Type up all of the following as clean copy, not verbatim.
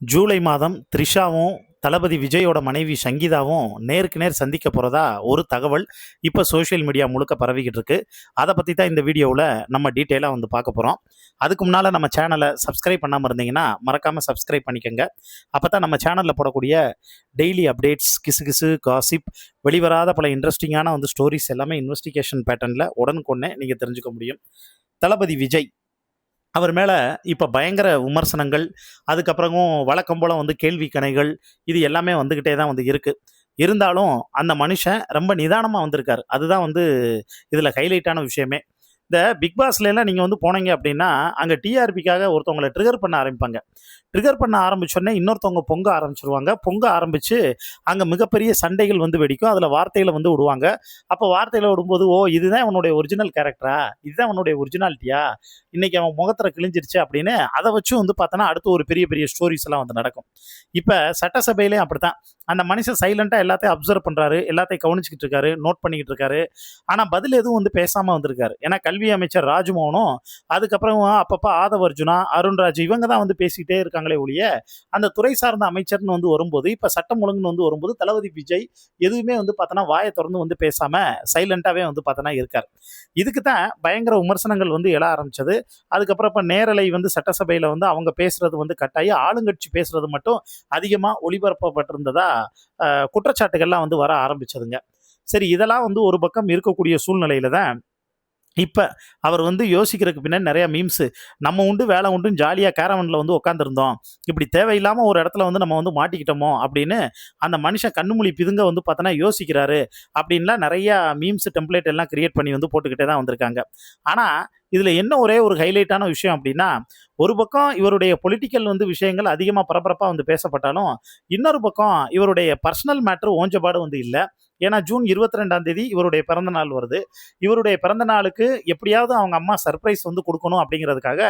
ஜூலை மாதம் த்ரிஷாவும் தளபதி விஜயோட மனைவி சங்கீதாவும் நேருக்கு நேர் சந்திக்க போகிறதா ஒரு தகவல் இப்போ சோஷியல் மீடியா முழுக்க பரவிக்கிட்டு இருக்கு. அதை பற்றி தான் இந்த வீடியோவில் நம்ம டீட்டெயிலாக வந்து பார்க்க போகிறோம். அதுக்கு முன்னால் நம்ம சேனலை சப்ஸ்கிரைப் பண்ணாமல் இருந்தீங்கன்னா மறக்காமல் சப்ஸ்கிரைப் பண்ணிக்கோங்க. அப்போ தான் நம்ம சேனலில் போடக்கூடிய டெய்லி அப்டேட்ஸ், கிசு காசிப், வெளிவராத பல இன்ட்ரெஸ்டிங்கான வந்து ஸ்டோரிஸ் எல்லாமே இன்வெஸ்டிகேஷன் பேட்டர்னில் உடனுக்குடனே நீங்கள் தெரிஞ்சுக்க முடியும். தளபதி விஜய் அவர் மேலே இப்போ பயங்கர விமர்சனங்கள், அதுக்கப்புறமும் வழக்கம் போல் வந்து கேள்வி கணைகள், இது எல்லாமே வந்துக்கிட்டே தான் வந்து இருக்குது. இருந்தாலும் அந்த மனுஷன் ரொம்ப நிதானமாக வந்திருக்காரு. அதுதான் வந்து இதில் ஹைலைட்டான விஷயமே. இந்த பிக் பாஸ்லாம் நீங்கள் வந்து போனீங்க அப்படின்னா அங்கே டிஆர்பிக்காக ஒருத்தவங்களை ட்ரிகர் பண்ண ஆரம்பிப்பாங்க. ட்ரிகர் பண்ண ஆரம்பிச்சோடனே இன்னொருத்தவங்க பொங்க ஆரம்பிச்சிருவாங்க. பொங்க ஆரம்பித்து அங்கே மிகப்பெரிய சண்டைகள் வந்து வெடிக்கும். அதில் வார்த்தைகளை வந்து விடுவாங்க. அப்போ வார்த்தைகளை விடும்போது, ஓ இதுதான் அவனுடைய ஒரிஜினல் கேரக்டரா, இதுதான் அவனுடைய ஒரிஜினாலிட்டியா, இன்னைக்கு அவன் முகத்தில் கிழிஞ்சிருச்சு அப்படின்னு அதை வச்சு வந்து பார்த்தோன்னா அடுத்து ஒரு பெரிய பெரிய ஸ்டோரிஸ் எல்லாம் வந்து நடக்கும். இப்போ சட்டசபையிலையும் அப்படித்தான். அந்த மனுஷன் சைலண்டாக எல்லாத்தையும் அப்சர்வ் பண்ணுறாரு, எல்லாத்தையும் கவனிச்சுக்கிட்டு இருக்காரு, நோட் பண்ணிக்கிட்டு இருக்காரு. ஆனால் பதில் எதுவும் வந்து பேசாமல் வந்திருக்காரு. ஏன்னா கல்வி அமைச்சர் ராஜ்மோகனும் அதுக்கப்புறம் அப்பப்போ ஆதவ அர்ஜுனா, அருண்ராஜ் இவங்க தான் வந்து பேசிக்கிட்டே இருக்காங்களே ஒழிய அந்த துறை சார்ந்த அமைச்சர்னு வந்து வரும்போது, இப்போ சட்டம் ஒழுங்குன்னு வந்து வரும்போது தளபதி விஜய் எதுவுமே வந்து பார்த்தோன்னா வாயை திறந்து வந்து பேசாமல் சைலண்டாகவே வந்து பார்த்தோன்னா இருக்கார். இதுக்கு தான் பயங்கர விமர்சனங்கள் வந்து எழ ஆரம்பிச்சது. அதுக்கப்புறம் இப்போ நேரலை வந்து சட்டசபையில் வந்து அவங்க பேசுறது வந்து கட்டாயி ஆளுங்கட்சி பேசுறது மட்டும் அதிகமாக ஒளிபரப்பப்பட்டிருந்ததா குற்றச்சாட்டுகள்லாம் வந்து வர ஆரம்பிச்சதுங்க. சரி, இதெல்லாம் வந்து ஒரு பக்கம் இருக்கக்கூடிய சூழ்நிலையில தான் இப்போ அவர் வந்து யோசிக்கிறதுக்கு பின்னாடி நிறையா மீம்ஸு, நம்ம உண்டு வேலை உண்டுன்னு ஜாலியாக கேரவனில் வந்து உட்காந்துருந்தோம், இப்படி தேவையில்லாமல் ஒரு இடத்துல வந்து நம்ம வந்து மாட்டிக்கிட்டோமோ அப்படின்னு அந்த மனுஷன் கண்ணுமொழி பிதுங்க வந்து பார்த்தோன்னா யோசிக்கிறாரு அப்படின்லாம் நிறையா மீம்ஸ் டெம்ப்ளேட் எல்லாம் கிரியேட் பண்ணி வந்து போட்டுக்கிட்டே தான் வந்திருக்காங்க. ஆனால் இதில் என்ன ஒரே ஒரு ஹைலைட்டான விஷயம் அப்படின்னா, ஒரு பக்கம் இவருடைய பொலிட்டிக்கல் வந்து விஷயங்கள் அதிகமாக பரபரப்பாக வந்து பேசப்பட்டாலும், இன்னொரு பக்கம் இவருடைய பர்சனல் மேட்ரு ஓஞ்சபாடு வந்து இல்லை. ஏன்னா ஜூன் 22ஆம் தேதி இவருடைய பிறந்த நாள் வருது. இவருடைய பிறந்த நாளுக்கு எப்படியாவது அவங்க அம்மா சர்ப்ரைஸ் வந்து கொடுக்கணும் அப்படிங்கிறதுக்காக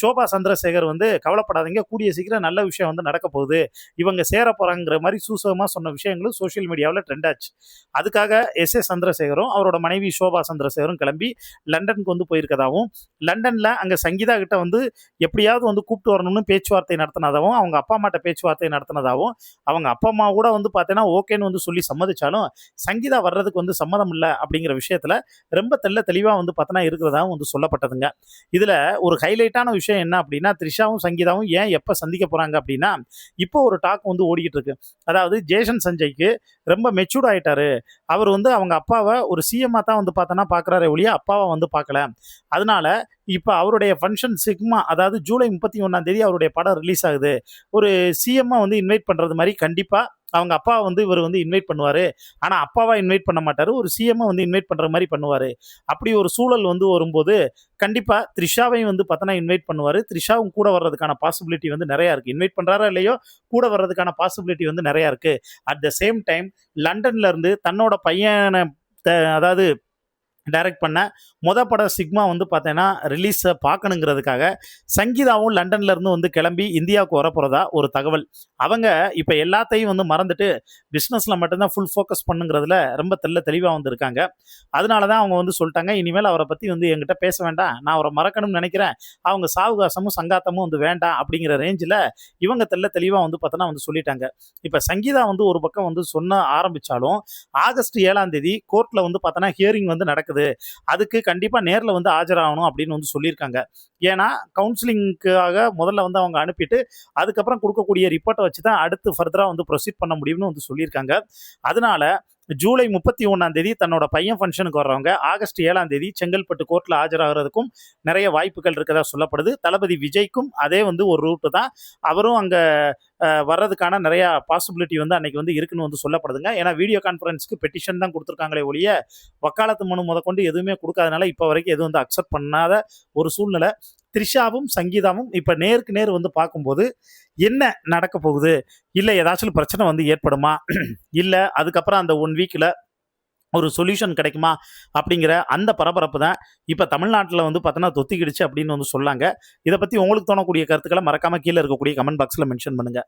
ஷோபா சந்திரசேகர் வந்து கவலைப்படாதீங்க, கூடிய சீக்கிரம் நல்ல விஷயம் வந்து நடக்க போகுது, இவங்க சேர போகிறாங்கிற மாதிரி சூசகமாக சொன்ன விஷயங்களும் சோஷியல் மீடியாவில் ட்ரெண்ட் ஆச்சு. அதுக்காக எஸ் சந்திரசேகரும் அவரோட மனைவி ஷோபா சந்திரசேகரும் கிளம்பி லண்டனுக்கு வந்து போயிருக்கதாகவும், லண்டனில் அங்கே சங்கீதா கிட்ட வந்து எப்படியாவது வந்து கூப்பிட்டு வரணும்னு பேச்சுவார்த்தை நடத்தினதாகவும், அவங்க அப்பா அம்மாட்ட பேச்சுவார்த்தை நடத்தினதாகவும், அவங்க அப்பா அம்மா கூட வந்து பார்த்தீங்கன்னா ஓகேன்னு வந்து சொல்லி சம்மதிச்சாலும் சங்கீதா வர்றதுக்கு வந்து சம்மதம் இல்லை அப்படிங்கிற விஷயத்துல ரொம்ப தெளிவாக வந்து பார்த்தோன்னா இருக்கிறதாகவும் வந்து சொல்லப்பட்டதுங்க. இதில் ஒரு ஹைலைட்டான விஷயம் என்ன அப்படின்னா, த்ரிஷாவும் சங்கீதாவும் ஏன் எப்போ சந்திக்க போகிறாங்க அப்படின்னா, இப்போ ஒரு டாக் வந்து ஓடிக்கிட்டு இருக்கு. அதாவது ஜேசன் சஞ்சய்க்கு ரொம்ப மெச்சூர்ட் ஆகிட்டாரு, அவர் வந்து அவங்க அப்பாவை ஒரு சிஎம்மாக தான் வந்து பார்த்தோன்னா பார்க்குறாரே ஒழிய அப்பாவை வந்து பார்க்கல. அதனால இப்போ அவருடைய ஃபங்க்ஷன் சிக்மா, அதாவது ஜூலை 31ஆம் தேதி அவருடைய படம் ரிலீஸ் ஆகுது, ஒரு சிஎம்மாக வந்து இன்வைட் பண்ணுறது மாதிரி கண்டிப்பாக அவங்க அப்பா வந்து இவர் வந்து இன்வைட் பண்ணுவார். ஆனால் அப்பாவா இன்வைட் பண்ண மாட்டார், ஒரு சிஎம்மை வந்து இன்வைட் பண்ணுற மாதிரி பண்ணுவார். அப்படி ஒரு சூழல் வந்து வரும்போது கண்டிப்பாக த்ரிஷாவையும் வந்து பார்த்தோன்னா இன்வைட் பண்ணுவார். த்ரிஷாவும் கூட வர்றதுக்கான பாசிபிலிட்டி வந்து நிறையா இருக்குது. இன்வைட் பண்ணுறாரா இல்லையோ, கூட வர்றதுக்கான பாசிபிலிட்டி வந்து நிறையா இருக்குது. அட் த சேம் டைம் லண்டன்ல இருந்து தன்னோட பையனை அதாவது டைரக்ட் பண்ண படம் சிக்மா வந்து பார்த்தீங்கன்னா ரிலீஸை பார்க்கணுங்கிறதுக்காக சங்கீதாவும் லண்டன்ல இருந்து வந்து கிளம்பி இந்தியாவுக்கு வரப்போகிறதா ஒரு தகவல். அவங்க இப்போ எல்லாத்தையும் வந்து மறந்துட்டு பிஸ்னஸில் மட்டும்தான் ஃபுல் ஃபோக்கஸ் பண்ணுங்கிறதுல ரொம்ப தெளிவாக வந்து இருக்காங்க. அதனால தான் அவங்க வந்து சொல்லிட்டாங்க, இனிமேல் அவரை பற்றி வந்து என்கிட்ட பேச வேண்டாம், நான் அவரை மறக்கணும்னு நினைக்கிறேன், அவங்க சாவுகாசமும் சங்காத்தமும் வந்து வேண்டாம் அப்படிங்கிற ரேஞ்சில் இவங்க தெளிவாக வந்து பார்த்தோன்னா வந்து சொல்லிட்டாங்க. இப்போ சங்கீதா வந்து ஒரு பக்கம் வந்து சொன்ன ஆரம்பித்தாலும் ஆகஸ்ட் 7ஆம் தேதி கோர்ட்டில் வந்து பார்த்தோன்னா ஹியரிங் வந்து நடக்குது, அதுக்கு கண்டிப்பாக நேரில் வந்து ஆஜராகணும் அப்படின்னு வந்து சொல்லியிருக்காங்க. ஏன்னா கவுன்சிலிங்காக முதல்ல வந்து அவங்க அனுப்பிட்டு அதுக்கப்புறம் கொடுக்கக்கூடிய ரிப்போர்ட்டை வச்சு தான் அடுத்து ஃபர்தராக வந்து ப்ரொசீட் பண்ண முடியும்னு வந்து சொல்லியிருக்காங்க. அதனால ஜூலை 31ஆம் தேதி தன்னோட பையன் ஃபங்க்ஷனுக்கு வர்றவங்க ஆகஸ்ட் 7ஆம் தேதி செங்கல்பட்டு கோர்ட்டில் ஆஜராகிறதுக்கும் நிறைய வாய்ப்புகள் இருக்கதா சொல்லப்படுது. தளபதி விஜய்க்கும் அதே வந்து ஒரு ரூட்டு தான், அவரும் அங்கே வர்றதுக்கான நிறையா பாசிபிலிட்டி வந்து அன்னைக்கு வந்து இருக்குன்னு வந்து சொல்லப்படுதுங்க. ஏன்னா வீடியோ கான்ஃபரன்ஸ்க்கு பெட்டிஷன் தான் கொடுத்துருக்காங்களே ஒழிய வக்காலத்து மனு முதற்கொண்டு எதுவுமே கொடுக்காதனால இப்போ வரைக்கும் எதுவும் வந்து அக்செப்ட் பண்ணாத ஒரு சூழ்நிலை. த்ரிஷாவும் சங்கீதாவும் இப்போ நேருக்கு நேர் வந்து பார்க்கும்போது என்ன நடக்க போகுது, இல்லை ஏதாச்சும் பிரச்சனை வந்து ஏற்படுமா, இல்லை அதுக்கப்புறம் அந்த 1 வீக்கில் ஒரு சொல்யூஷன் கிடைக்குமா அப்படிங்கிற அந்த பரபரப்பு தான் இப்போ தமிழ்நாட்டில் வந்து பார்த்தோன்னா தொத்திக்கிடுச்சு அப்படின்னு வந்து சொல்லாங்க. இதை பற்றி உங்களுக்கு தோணக்கூடிய கருத்துக்களை மறக்காமல் கீழே இருக்கக்கூடிய கமெண்ட் பாக்ஸில் மென்ஷன் பண்ணுங்கள்.